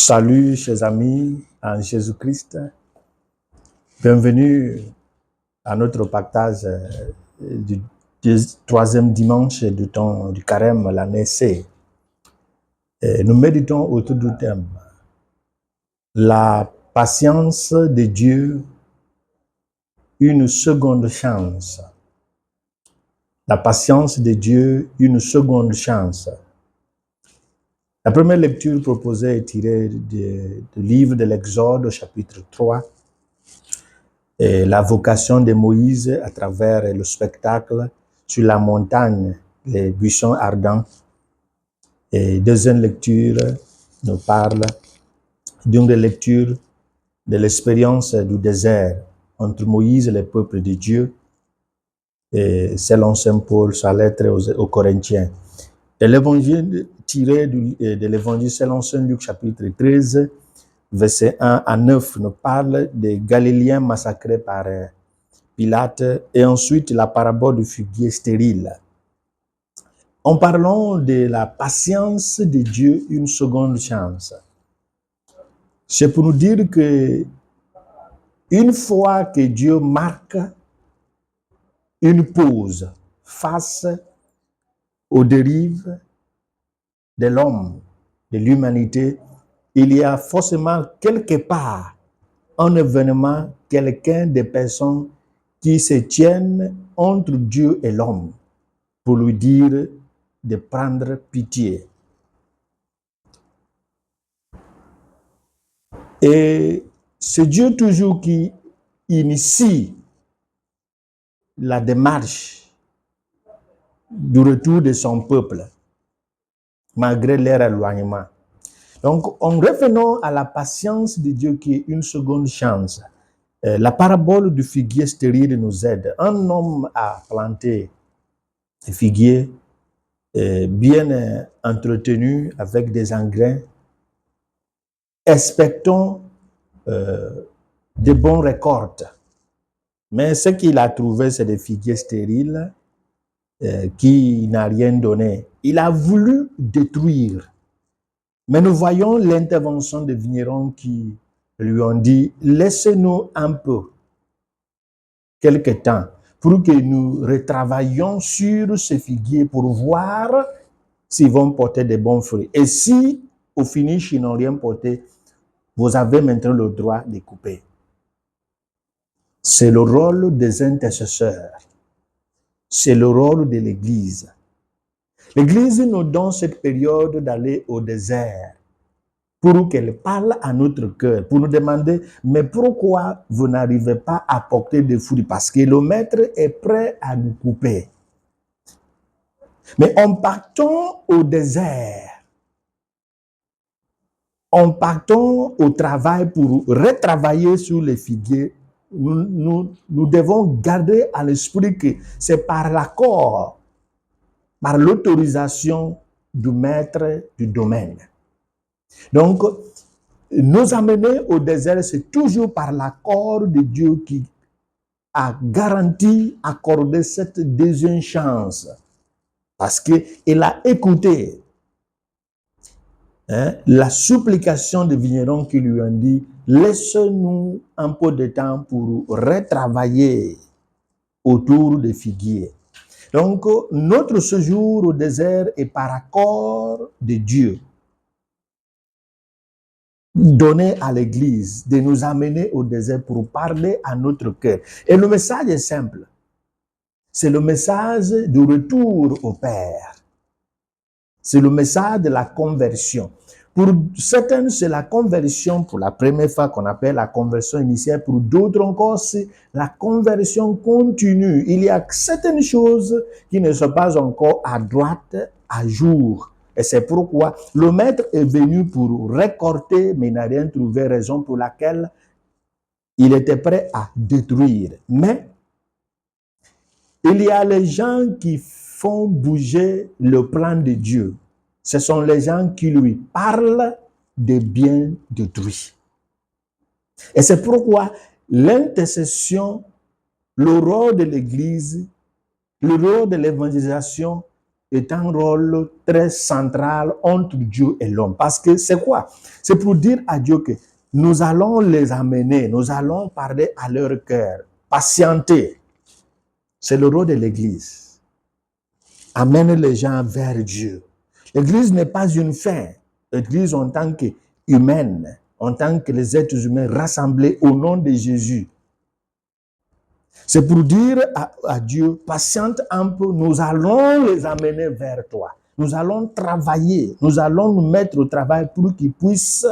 Salut, chers amis, en Jésus-Christ. Bienvenue à notre partage du troisième dimanche du temps du carême, l'année C. Nous méditons autour du thème la patience de Dieu, une seconde chance. La patience de Dieu, une seconde chance. La première lecture proposée est tirée du livre de l'Exode, chapitre 3. Et la vocation de Moïse à travers le spectacle sur la montagne, les buissons ardents. Et deuxième lecture nous parle d'une lecture de l'expérience du désert entre Moïse et le peuple de Dieu, et selon Saint Paul, sa lettre aux Corinthiens. De l'évangile tiré de l'évangile selon Saint Luc, chapitre 13, verset 1 à 9, nous parle des Galiléens massacrés par Pilate, et ensuite la parabole du figuier stérile. En parlant de la patience de Dieu, une seconde chance. C'est pour nous dire que une fois que Dieu marque une pause face aux dérives de l'homme, de l'humanité, il y a forcément quelque part un événement, quelqu'un, des personnes qui se tiennent entre Dieu et l'homme pour lui dire de prendre pitié. Et c'est Dieu toujours qui initie la démarche du retour de son peuple, malgré leur éloignement. Donc, en revenant à la patience de Dieu qui est une seconde chance, la parabole du figuier stérile nous aide. Un homme a planté un figuier bien entretenu avec des engrais, expectant de bonnes récoltes. Mais ce qu'il a trouvé, c'est des figuiers stériles qui n'ont rien donné. Il a voulu détruire. Mais nous voyons l'intervention des vignerons qui lui ont dit « Laissez-nous un peu, quelque temps, pour que nous retravaillions sur ces figuiers pour voir s'ils vont porter de bons fruits. Et si, au finish, ils n'ont rien porté, vous avez maintenant le droit de couper. » C'est le rôle des intercesseurs. C'est le rôle de l'Église. L'Église nous donne cette période d'aller au désert pour qu'elle parle à notre cœur, pour nous demander, mais pourquoi vous n'arrivez pas à porter des fruits? Parce que le Maître est prêt à nous couper. Mais en partant au désert, en partant au travail pour retravailler sur les figuiers, nous devons garder à l'esprit que c'est par l'accord, par l'autorisation du maître du domaine. Donc, nous amener au désert, c'est toujours par l'accord de Dieu qui a garanti, accordé cette deuxième chance. Parce qu'il a écouté la supplication des vignerons qui lui ont dit « Laisse-nous un peu de temps pour retravailler autour des figuiers. » Donc, notre séjour au désert est par accord de Dieu, donné à l'Église, de nous amener au désert pour parler à notre cœur. Et le message est simple. C'est le message du retour au Père. C'est le message de la conversion. Pour certains, c'est la conversion pour la première fois qu'on appelle la conversion initiale. Pour d'autres encore, c'est la conversion continue. Il y a certaines choses qui ne sont pas encore à droite, à jour. Et c'est pourquoi le Maître est venu pour récolter, mais il n'a rien trouvé, raison pour laquelle il était prêt à détruire. Mais il y a les gens qui font bouger le plan de Dieu. Ce sont les gens qui lui parlent des biens détruits. Et c'est pourquoi l'intercession, le rôle de l'Église, le rôle de l'évangélisation est un rôle très central entre Dieu et l'homme. Parce que c'est quoi? C'est pour dire à Dieu que nous allons les amener, nous allons parler à leur cœur, patienter. C'est le rôle de l'Église. Amène les gens vers Dieu. L'Église n'est pas une fin. L'Église en tant qu'humaine, en tant que les êtres humains rassemblés au nom de Jésus. C'est pour dire à Dieu, patiente un peu, nous allons les amener vers toi. Nous allons travailler, nous allons nous mettre au travail pour qu'ils puissent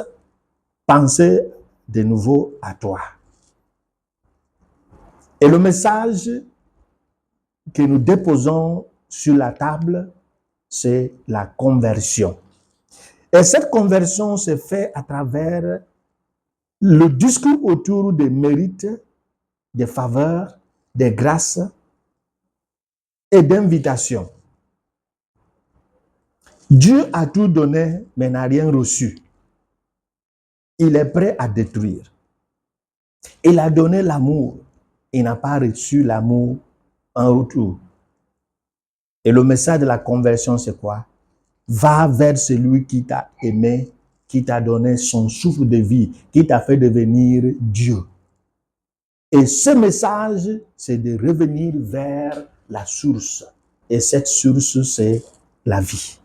penser de nouveau à toi. Et le message que nous déposons sur la table, c'est la conversion. Et cette conversion se fait à travers le discours autour des mérites, des faveurs, des grâces et d'invitations. Dieu a tout donné, mais n'a rien reçu. Il est prêt à détruire. Il a donné l'amour. Il n'a pas reçu l'amour en retour. Et le message de la conversion, c'est quoi? Va vers celui qui t'a aimé, qui t'a donné son souffle de vie, qui t'a fait devenir Dieu. Et ce message, c'est de revenir vers la source. Et cette source, c'est la vie.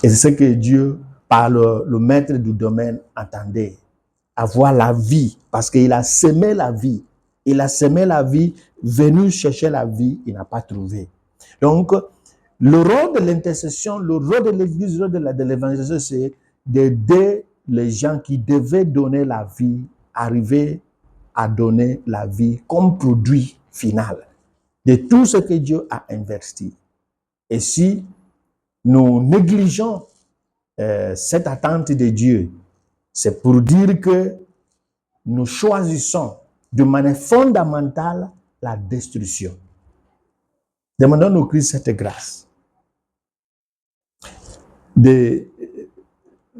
Et c'est ce que Dieu, par le maître du domaine, entendait. Avoir la vie, parce qu'il a semé la vie. Il a semé la vie, venu chercher la vie, il n'a pas trouvé. Donc, le rôle de l'intercession, le rôle de l'Église, le rôle de l'évangélisation, c'est d'aider les gens qui devaient donner la vie, arriver à donner la vie comme produit final de tout ce que Dieu a investi. Et si nous négligeons cette attente de Dieu, c'est pour dire que nous choisissons de manière fondamentale la destruction. Demandons au Christ cette grâce de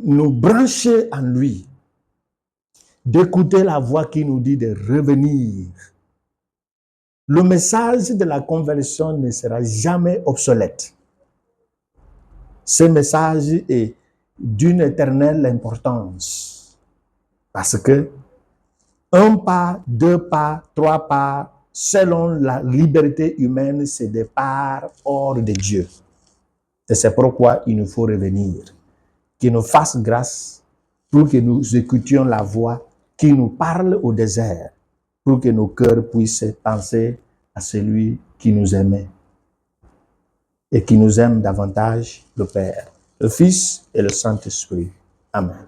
nous brancher en lui, d'écouter la voix qui nous dit de revenir. Le message de la conversion ne sera jamais obsolète. Ce message est d'une éternelle importance. Parce que un pas, deux pas, trois pas, selon la liberté humaine, c'est des pas hors de Dieu. Et c'est pourquoi il nous faut revenir. Qu'il nous fasse grâce pour que nous écoutions la voix qui nous parle au désert, pour que nos cœurs puissent penser à celui qui nous aimait et qui nous aime davantage, le Père, le Fils et le Saint-Esprit. Amen.